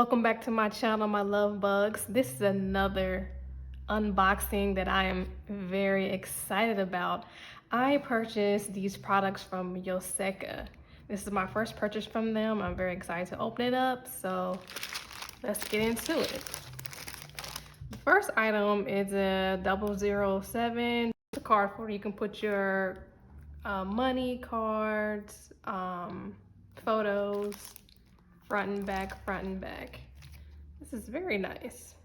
welcome back to my channel, my love bugs. This is another unboxing that I am very excited about. I purchased these products from Yoseka. This is my first purchase from them. I'm very excited to open it up, so let's get into it. The first item is a 007. It's a card holder. You can put your money, cards, photos, front and back, front and back. This is very nice.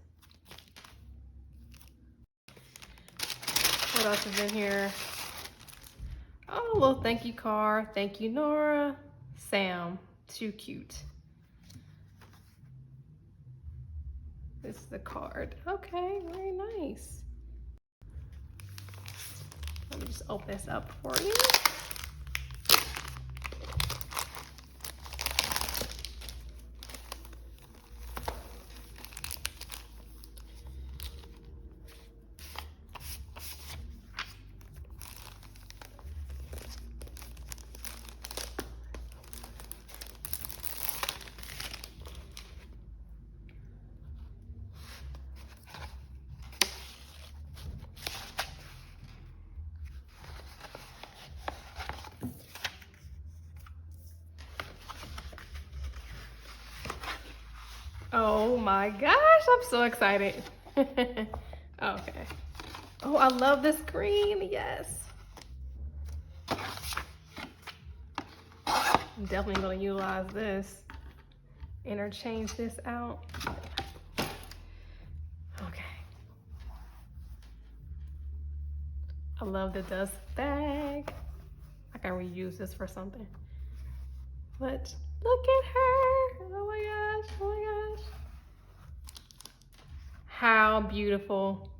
What else is in here? Oh, a little thank you card. Thank you, Nora. Sam, too cute. This is the card. Okay, very nice. Let me just open this up for you. Oh my gosh, I'm so excited. Okay. Oh, I love this green, yes. I'm definitely gonna utilize this. Interchange this out. Okay. I love the dust bag. I can reuse this for something. But look at her. Oh my gosh, oh my gosh. How beautiful.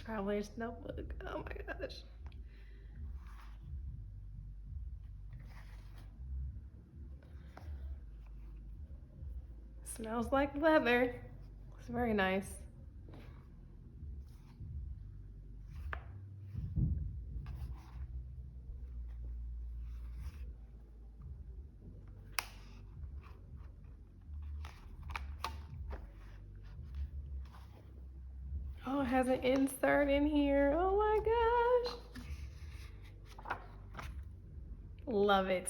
Traveler's notebook. Oh my gosh. Smells like leather. It's very nice. Oh, it has an insert in here. Oh my gosh. Love it.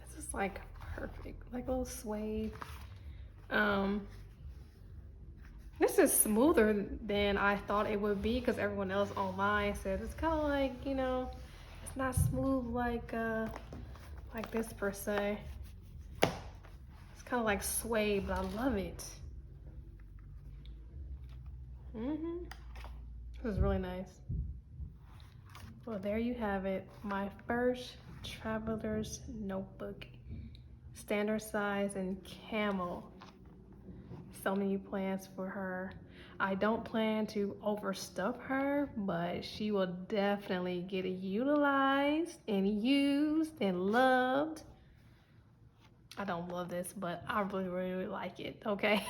This is like perfect, like a little suede. This is smoother than I thought it would be because everyone else online said it's kind of like, you know, it's not smooth like this per se. It's kind of like suede, but I love it. This is really nice. Well, there you have it. My first Traveler's notebook. Standard size and camel. So many plans for her. I don't plan to overstuff her, but she will definitely get utilized and used and loved. I don't love this, but I really, really like it, okay?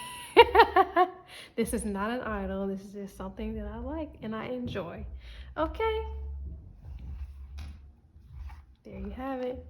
This is not an idol. This is just something that I like and I enjoy. Okay. There you have it.